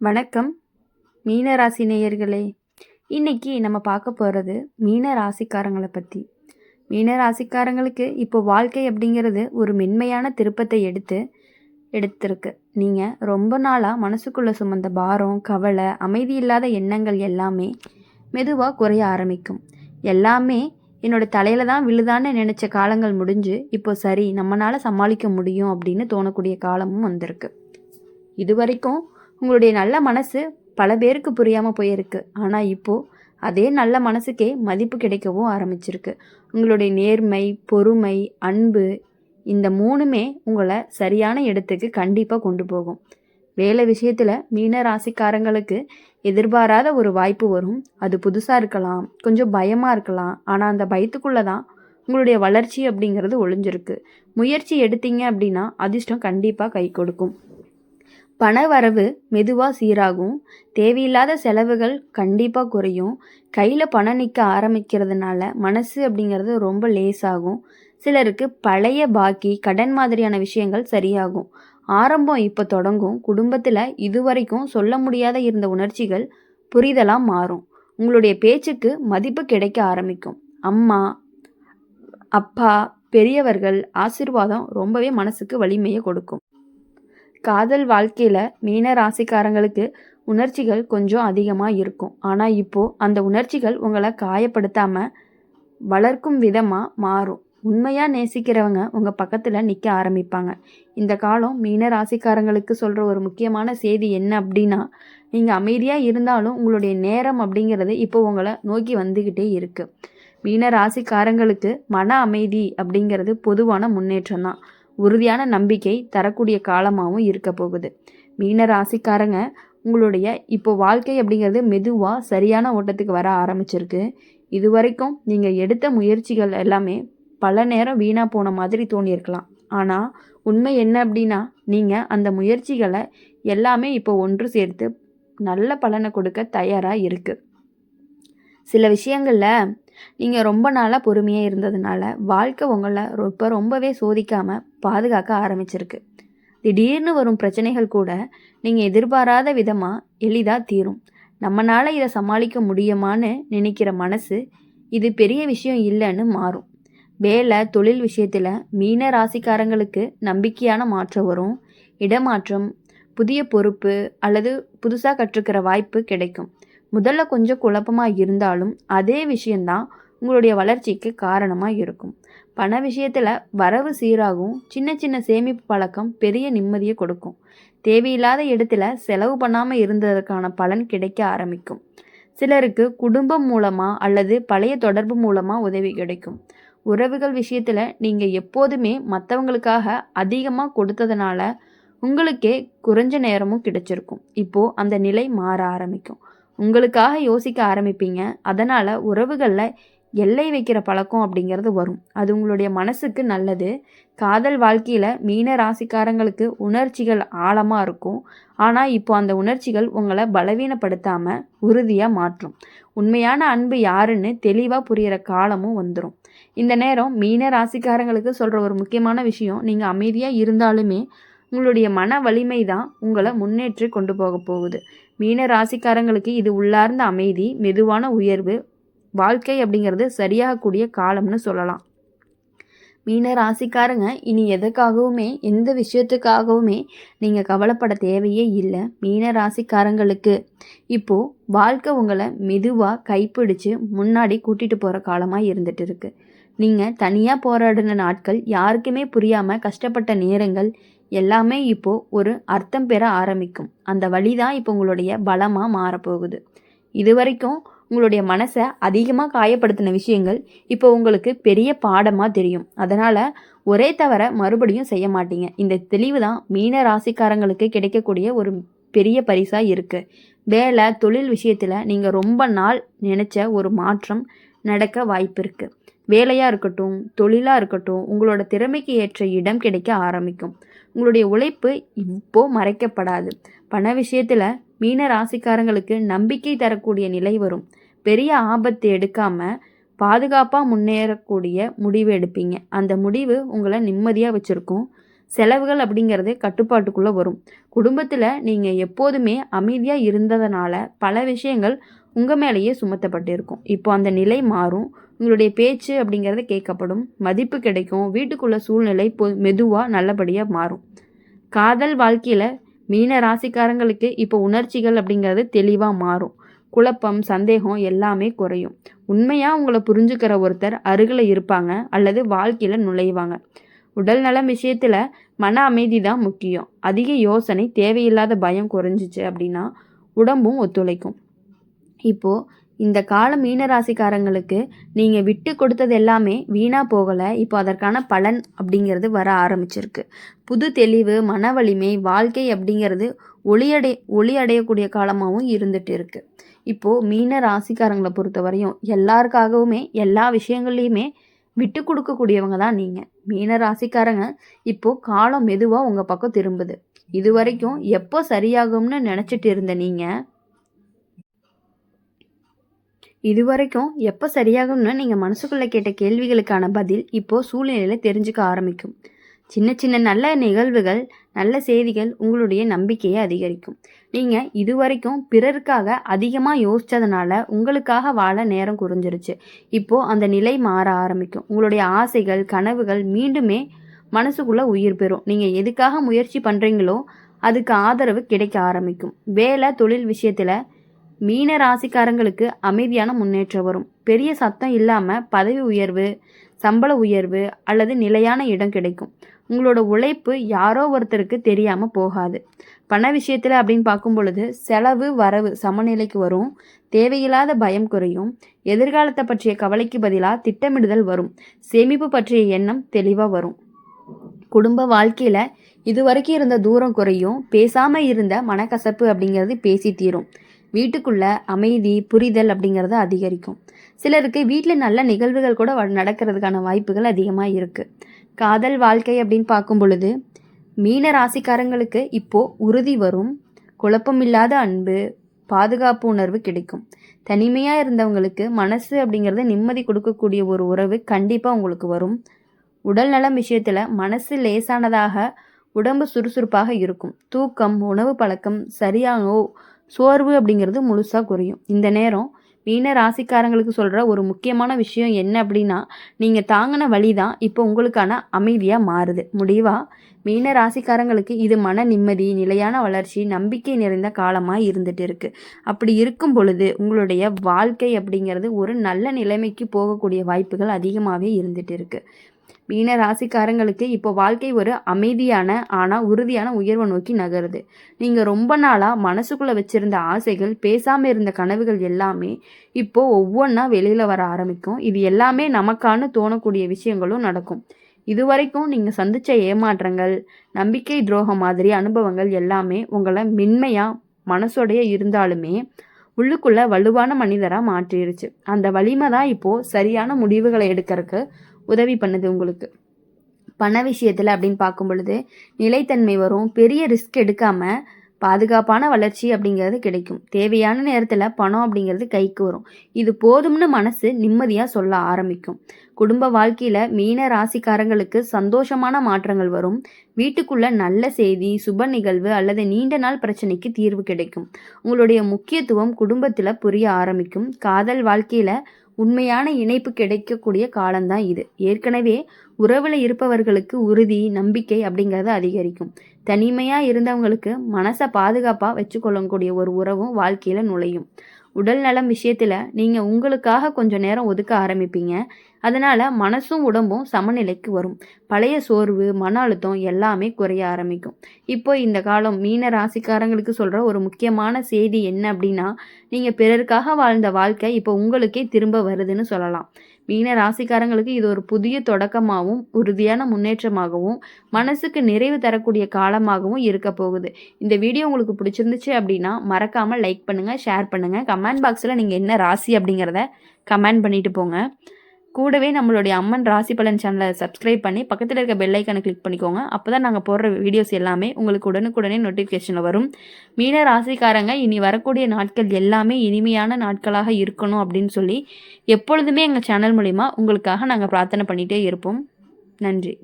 வணக்கம் மீன ராசி நேயர்களே. இன்னைக்கு நம்ம பார்க்க போகிறது மீன ராசிக்காரங்களை பற்றி. மீன ராசிக்காரங்களுக்கு இப்போ வாழ்க்கை அப்படிங்கிறது ஒரு மென்மையான திருப்பத்தை எடுத்திருக்கு. நீங்கள் ரொம்ப நாளாக மனசுக்குள்ளே சுமந்த பாரம், கவலை, அமைதி இல்லாத எண்ணங்கள் எல்லாமே மெதுவாக குறைய ஆரம்பிக்கும். எல்லாமே என்னோட தலையில் தான் விழுதான்னு நினச்ச காலங்கள் முடிஞ்சு இப்போ சரி நம்மளால் சமாளிக்க முடியும் அப்படின்னு தோணக்கூடிய காலமும் வந்திருக்கு. இது வரைக்கும் உங்களுடைய நல்ல மனசு பல பேருக்கு புரியாமல் போயிருக்கு. ஆனால் இப்போது அதே நல்ல மனசுக்கே மதிப்பு கிடைக்கவும் ஆரம்பிச்சிருக்கு. உங்களுடைய நேர்மை, பொறுமை, அன்பு இந்த மூணுமே உங்களை சரியான இடத்துக்கு கண்டிப்பாக கொண்டு போகும். வேலை விஷயத்தில் மீன ராசிக்காரங்களுக்கு எதிர்பாராத ஒரு வாய்ப்பு வரும். அது புதுசாக இருக்கலாம், கொஞ்சம் பயமாக இருக்கலாம். ஆனால் அந்த பயத்துக்குள்ளே தான் உங்களுடைய வளர்ச்சி அப்படிங்கிறது ஒளிஞ்சிருக்கு. முயற்சி எடுத்தீங்க அப்படின்னா அதிர்ஷ்டம் கண்டிப்பாக கை கொடுக்கும். பண வரவு மெதுவாக சீராகும். தேவையில்லாத செலவுகள் கண்டிப்பாக குறையும். கையில் பணம் நிற்க ஆரம்பிக்கிறதுனால மனசு அப்படிங்கிறது ரொம்ப லேசாகும். சிலருக்கு பழைய பாக்கி, கடன் மாதிரியான விஷயங்கள் சரியாகும். ஆரம்பம் இப்போ தொடங்கும். குடும்பத்தில் இதுவரைக்கும் சொல்ல முடியாத இருந்த உணர்ச்சிகள் புரிதலாக மாறும். உங்களுடைய பேச்சுக்கு மதிப்பு கிடைக்க ஆரம்பிக்கும். அம்மா, அப்பா, பெரியவர்கள் ஆசீர்வாதம் ரொம்பவே மனசுக்கு வலிமையை கொடுக்கும். காதல் வாழ்க்கையில் மீன ராசிக்காரங்களுக்கு உணர்ச்சிகள் கொஞ்சம் அதிகமாக இருக்கும். ஆனால் இப்போது அந்த உணர்ச்சிகள் உங்களை காயப்படுத்தாமல் வளர்க்கும் விதமாக மாறும். உண்மையாக நேசிக்கிறவங்க உங்கள் பக்கத்தில் நிற்க ஆரம்பிப்பாங்க. இந்த காலம் மீன ராசிக்காரங்களுக்கு சொல்கிற ஒரு முக்கியமான செய்தி என்ன அப்படின்னா, நீங்கள் அமைதியாக இருந்தாலும் உங்களுடைய நேரம் அப்படிங்கிறது இப்போ உங்களை நோக்கி வந்துக்கிட்டே இருக்குது. மீன ராசிக்காரங்களுக்கு மன அமைதி அப்படிங்கிறது பொதுவான முன்னேற்றம் தான். உறுதியான நம்பிக்கை தரக்கூடிய காலமாகவும் இருக்க போகுது. மீன ராசிக்காரங்க உங்களுடைய இப்போ வாழ்க்கை அப்படிங்கிறது மெதுவாக சரியான ஓட்டத்துக்கு வர ஆரம்பிச்சிருக்கு. இது வரைக்கும் நீங்கள் எடுத்த முயற்சிகள் எல்லாமே பல நேரம் வீணாக போன மாதிரி தோணியிருக்கலாம். ஆனால் உண்மை என்ன அப்படின்னா, நீங்கள் அந்த முயற்சிகளை எல்லாமே இப்போ ஒன்று சேர்த்து நல்ல பலனை கொடுக்க தயாராக இருக்குது. சில விஷயங்களில் நீங்கள் ரொம்ப நாளாக பொறுமையாக இருந்ததுனால வாழ்க்கை உங்களை இப்போ ரொம்பவே சோதிக்காமல் பாதுகாக்க ஆரம்பிச்சிருக்கு. திடீர்னு வரும் பிரச்சனைகள் கூட நீங்கள் எதிர்பாராத விதமாக எளிதாக தீரும். நம்மளால் இதை சமாளிக்க முடியுமான்னு நினைக்கிற மனசு இது பெரிய விஷயம் இல்லைன்னு மாறும். வேலை, தொழில் விஷயத்தில் மீன ராசிக்காரங்களுக்கு நம்பிக்கையான மாற்றம் வரும். இடமாற்றம், புதிய பொறுப்பு அல்லது புதுசாக கற்றுக்கிற வாய்ப்பு கிடைக்கும். முதல்ல கொஞ்சம் குழப்பமாக இருந்தாலும் அதே விஷயந்தான் உங்களுடைய வளர்ச்சிக்கு காரணமாக இருக்கும். பண விஷயத்தில் வரவு சீராகும். சின்ன சின்ன சேமிப்பு பழக்கம் பெரிய நிம்மதியை கொடுக்கும். தேவையில்லாத இடத்துல செலவு பண்ணாமல் இருந்ததற்கான பலன் கிடைக்க ஆரம்பிக்கும். சிலருக்கு குடும்பம் மூலமாக அல்லது பழைய தொடர்பு மூலமாக உதவி கிடைக்கும். உறவுகள் விஷயத்தில் நீங்கள் எப்போதுமே மற்றவங்களுக்காக அதிகமாக கொடுத்ததுனால உங்களுக்கே குறைஞ்ச நேரமும் கிடைச்சிருக்கும். இப்போது அந்த நிலை மாற ஆரம்பிக்கும். உங்களுக்காக யோசிக்க ஆரம்பிப்பீங்க. அதனால் உறவுகளில் எல்லை வைக்கிற பழக்கம் அப்படிங்கிறது வரும். அது உங்களுடைய மனசுக்கு நல்லது. காதல் வாழ்க்கையில் மீன ராசிக்காரங்களுக்கு உணர்ச்சிகள் ஆழமாக இருக்கும். ஆனால் இப்போ அந்த உணர்ச்சிகள் உங்களை பலவீனப்படுத்தாமல் உறுதியாக மாற்றும். உண்மையான அன்பு யாருன்னு தெளிவாக புரிகிற காலமும் வந்துடும். இந்த நேரம் மீன ராசிக்காரங்களுக்கு சொல்கிற ஒரு முக்கியமான விஷயம், நீங்கள் அமைதியாக இருந்தாலுமே உங்களுடைய மன வலிமை தான் உங்களை முன்னேற்றி கொண்டு போக போகுது. மீன ராசிக்காரங்களுக்கு இது உள்ளார்ந்த அமைதி, மெதுவான உயர்வு, வாழ்க்கை அப்படிங்கிறது சரியாகக்கூடிய காலம்னு சொல்லலாம். மீன ராசிக்காரங்க இனி எதுக்காகவுமே எந்த விஷயத்துக்காகவுமே நீங்கள் கவலைப்பட தேவையே இல்லை. மீன ராசிக்காரங்களுக்கு இப்போது வாழ்க்கை உங்களை மெதுவாக கைப்பிடிச்சு முன்னாடி கூட்டிகிட்டு போகிற காலமாக இருந்துகிட்டு இருக்கு. நீங்கள் தனியாக போராடின நாட்கள், யாருக்குமே புரியாமல் கஷ்டப்பட்ட நேரங்கள் எல்லாமே இப்போது ஒரு அர்த்தம் பெற ஆரம்பிக்கும். அந்த வழி தான் இப்போ உங்களுடைய பலமாக மாறப்போகுது. இது வரைக்கும் உங்களுடைய மனசை அதிகமாக காயப்படுத்தின விஷயங்கள் இப்போ உங்களுக்கு பெரிய பாடமாக தெரியும். அதனால் ஒரே தவிர மறுபடியும் செய்ய மாட்டீங்க. இந்த தெளிவு தான் மீன ராசிக்காரங்களுக்கு கிடைக்கக்கூடிய ஒரு பெரிய பரிசாக இருக்குது. வேலை, தொழில் விஷயத்தில் நீங்கள் ரொம்ப நாள் நினச்ச ஒரு மாற்றம் நடக்க வாய்ப்பு இருக்குது. வேலையாக இருக்கட்டும், தொழிலாக இருக்கட்டும், உங்களோட திறமைக்கு ஏற்ற இடம் கிடைக்க ஆரம்பிக்கும். உங்களுடைய உழைப்பு இப்போது மறைக்கப்படாது. பண விஷயத்தில் மீன ராசிக்காரங்களுக்கு நம்பிக்கை தரக்கூடிய நிலை வரும். பெரிய ஆபத்து எடுக்காமல் பாதுகாப்பாக முன்னேறக்கூடிய முடிவு எடுப்பீங்க. அந்த முடிவு உங்களை நிம்மதியாக வச்சுருக்கும். செலவுகள் அப்படிங்கிறது கட்டுப்பாட்டுக்குள்ளே வரும். குடும்பத்தில் நீங்கள் எப்போதுமே அமைதியாக இருந்ததுனால பல விஷயங்கள் உங்கள் மேலேயே சுமத்தப்பட்டு இருக்கும். இப்போ அந்த நிலை மாறும். உங்களுடைய பேச்சு அப்படிங்கிறது கேட்கப்படும், மதிப்பு கிடைக்கும், வீட்டுக்குள்ள சூழ்நிலை மெதுவாக நல்லபடியாக மாறும். காதல் வாழ்க்கையில் மீன ராசிக்காரங்களுக்கு இப்போ உணர்ச்சிகள் அப்படிங்கிறது தெளிவாக மாறும். குழப்பம், சந்தேகம் எல்லாமே குறையும். உண்மையாக உங்களை புரிஞ்சுக்கிற ஒருத்தர் அருகில் இருப்பாங்க அல்லது வாழ்க்கையில் நுழைவாங்க. உடல் நலம் விஷயத்தில் மன அமைதி தான் முக்கியம். அதிக யோசனை, தேவையில்லாத பயம் குறைஞ்சிச்சு அப்படின்னா உடம்பும் ஒத்துழைக்கும். இப்போது இந்த கால மீனராசிக்காரங்களுக்கு நீங்கள் விட்டு கொடுத்தது எல்லாமே வீணாக போகலை. இப்போ அதற்கான பலன் அப்படிங்கிறது வர ஆரம்பிச்சிருக்கு. புது தெளிவு, மன வலிமை, வாழ்க்கை அப்படிங்கிறது ஒளி அடையக்கூடிய காலமாகவும் இருந்துட்டு இருக்கு. இப்போது மீன ராசிக்காரங்களை பொறுத்த வரையும் எல்லாருக்காகவுமே எல்லா விஷயங்கள்லையுமே விட்டு கொடுக்கக்கூடியவங்க தான் நீங்கள். மீன ராசிக்காரங்க இப்போது காலம் மெதுவாக உங்கள் பக்கம் திரும்புது. இது வரைக்கும் எப்போ சரியாகும்னு நினச்சிட்டு இருந்த நீங்கள் எப்போ சரியாகும்னு நீங்கள் மனசுக்குள்ளே கேட்ட கேள்விகளுக்கான பதில் இப்போது சூழ்நிலையில் தெரிஞ்சுக்க ஆரம்பிக்கும். சின்ன சின்ன நல்ல நிகழ்வுகள், நல்ல செய்திகள் உங்களுடைய நம்பிக்கையை அதிகரிக்கும். நீங்கள் இதுவரைக்கும் பிறருக்காக அதிகமாக யோசித்ததுனால உங்களுக்காக வாழ நேரம் குறைஞ்சிருச்சு. இப்போது அந்த நிலை மாற ஆரம்பிக்கும். உங்களுடைய ஆசைகள், கனவுகள் மீண்டுமே மனசுக்குள்ளே உயிர் பெறும். நீங்கள் எதுக்காக முயற்சி பண்ணுறீங்களோ அதுக்கு ஆதரவு கிடைக்க ஆரம்பிக்கும். வேலை, தொழில் விஷயத்தில் மீன ராசிக்காரங்களுக்கு அமைதியான முன்னேற்றம் வரும். பெரிய சத்தம் இல்லாமல் பதவி உயர்வு, சம்பள உயர்வு அல்லது நிலையான இடம் கிடைக்கும். உங்களோட உழைப்பு யாரோ ஒருத்தருக்கு தெரியாமல் போகாது. பண விஷயத்தில் அப்படின்னு பார்க்கும் பொழுது செலவு வரவு சமநிலைக்கு வரும். தேவையில்லாத பயம் குறையும். எதிர்காலத்தை பற்றிய கவலைக்கு பதிலாக திட்டமிடுதல் வரும். சேமிப்பு பற்றிய எண்ணம் தெளிவாக வரும். குடும்ப வாழ்க்கையில் இதுவரைக்கும் இருந்த தூரம் குறையும். பேசாமல் இருந்த மனக்கசப்பு அப்படிங்கிறது பேசி தீரும். வீட்டுக்குள்ள அமைதி, புரிதல் அப்படிங்கிறது அதிகரிக்கும். சிலருக்கு வீட்டில் நல்ல நிகழ்வுகள் கூட நடக்கிறதுக்கான வாய்ப்புகள் அதிகமாக இருக்குது. காதல் வாழ்க்கை அப்படின்னு பார்க்கும் பொழுது மீன ராசிக்காரங்களுக்கு இப்போது உறுதி வரும். குழப்பமில்லாத அன்பு, பாதுகாப்பு உணர்வு கிடைக்கும். தனிமையாக இருந்தவங்களுக்கு மனசு அப்படிங்கிறது நிம்மதி கொடுக்கக்கூடிய ஒரு உறவு கண்டிப்பாக உங்களுக்கு வரும். உடல் நலம் விஷயத்தில் மனசு லேசானதாக, உடம்பு சுறுசுறுப்பாக இருக்கும். தூக்கம், உணவு பழக்கம் சரியானோ சோர்வு அப்படிங்கிறது முழுசாக குறையும். இந்த நேரம் மீன ராசிக்காரங்களுக்கு சொல்கிற ஒரு முக்கியமான விஷயம் என்ன அப்படின்னா, நீங்கள் தாங்கின வழி தான் இப்போ உங்களுக்கான அமைதியாக மாறுது. முடிவாக மீன ராசிக்காரங்களுக்கு இது மன நிம்மதி, நிலையான வளர்ச்சி, நம்பிக்கை நிறைந்த காலமாக இருந்துட்டு இருக்குது. அப்படி இருக்கும் பொழுது உங்களுடைய வாழ்க்கை அப்படிங்கிறது ஒரு நல்ல நிலைமைக்கு போகக்கூடிய வாய்ப்புகள் அதிகமாகவே இருந்துட்டு இருக்குது. மீன ராசிக்காரங்களுக்கு இப்போ வாழ்க்கை ஒரு அமைதியான ஆனால் உறுதியான உயர்வை நோக்கி நகருது. நீங்கள் ரொம்ப நாளாக மனசுக்குள்ளே வச்சுருந்த ஆசைகள், பேசாமல் இருந்த கனவுகள் எல்லாமே இப்போது ஒவ்வொன்றா வெளியில் வர ஆரம்பிக்கும். இது எல்லாமே நமக்கான தோணக்கூடிய விஷயங்களும் நடக்கும். இதுவரைக்கும் நீங்கள் சந்தித்த ஏமாற்றங்கள், நம்பிக்கை துரோகம் மாதிரி அனுபவங்கள் எல்லாமே உங்களை மென்மையாக மனசோடைய இருந்தாலுமே உள்ளுக்குள்ளே வலுவான மனிதராக மாற்றிடுச்சு. அந்த வலிமை தான் இப்போது சரியான முடிவுகளை எடுக்கிறதுக்கு உதவி பண்ணுது உங்களுக்கு. பண விஷயத்தில் அப்படின்னு பார்க்கும் பொழுது நிலைத்தன்மை வரும். பெரிய ரிஸ்க் எடுக்காமல் பாதுகாப்பான வளர்ச்சி அப்படிங்கிறது கிடைக்கும். தேவையான நேரத்தில் பணம் அப்படிங்கிறது கைக்கு வரும். இது போதும்னு மனசு நிம்மதியாக சொல்ல ஆரம்பிக்கும். குடும்ப வாழ்க்கையில் மீன ராசிக்காரங்களுக்கு சந்தோஷமான மாற்றங்கள் வரும். வீட்டுக்குள்ள நல்ல செய்தி, சுப நிகழ்வு அல்லது நீண்ட நாள் பிரச்சனைக்கு தீர்வு கிடைக்கும். உங்களுடைய முக்கியத்துவம் குடும்பத்தில் புரிய ஆரம்பிக்கும். காதல் வாழ்க்கையில் உண்மையான இணைப்பு கிடைக்கக்கூடிய காலம்தான் இது. ஏற்கனவே உறவில் இருப்பவர்களுக்கு உறுதி, நம்பிக்கை அப்படிங்கிறது அதிகரிக்கும். தனிமையாக இருந்தவங்களுக்கு மனசை பாதுகாப்பாக வச்சுக்கொள்ளக்கூடிய ஒரு உறவும் வாழ்க்கையில் நுழையும். உடல் நலம் விஷயத்தில் நீங்கள் உங்களுக்காக கொஞ்சம் நேரம் ஒதுக்க ஆரம்பிப்பீங்க. அதனால் மனசும் உடம்பும் சமநிலைக்கு வரும். பழைய சோர்வு, மன அழுத்தம் எல்லாமே குறைய ஆரம்பிக்கும். இப்போ இந்த காலம் மீன ராசிக்காரங்களுக்கு சொல்கிற ஒரு முக்கியமான செய்தி என்ன அப்படின்னா, நீங்கள் பிறருக்காக வாழ்ந்த வாழ்க்கை இப்போ உங்களுக்கே திரும்ப வருதுன்னு சொல்லலாம். மீன ராசிக்காரங்களுக்கு இது ஒரு புதிய தொடக்கமாகவும் உறுதியான முன்னேற்றமாகவும் மனசுக்கு நிறைவு தரக்கூடிய காலமாகவும் இருக்க போகுது. இந்த வீடியோ உங்களுக்கு பிடிச்சிருந்துச்சு அப்படின்னா மறக்காமல் லைக் பண்ணுங்கள், ஷேர் பண்ணுங்கள். கமெண்ட் பாக்ஸில் நீங்கள் என்ன ராசி அப்படிங்கிறத கமெண்ட் பண்ணிட்டு போங்க. கூடவே நம்மளுடைய அம்மன் ராசி பலன் சேனலை சப்ஸ்கிரைப் பண்ணி பக்கத்தில் இருக்க பெல் ஐக்கானை கிளிக் பண்ணிக்கோங்க. அப்போ தான் நாங்கள் போடுற வீடியோஸ் எல்லாமே உங்களுக்கு உடனுக்குடனே நோட்டிஃபிகேஷனில் வரும். மீன ராசிக்காரங்க இனி வரக்கூடிய நாட்கள் எல்லாமே இனிமையான நாட்களாக இருக்கணும் அப்படின்னு சொல்லி எப்பொழுதுமே எங்கள் சேனல் மூலிமா உங்களுக்காக நாங்கள் பிரார்த்தனை பண்ணிகிட்டே இருப்போம். நன்றி.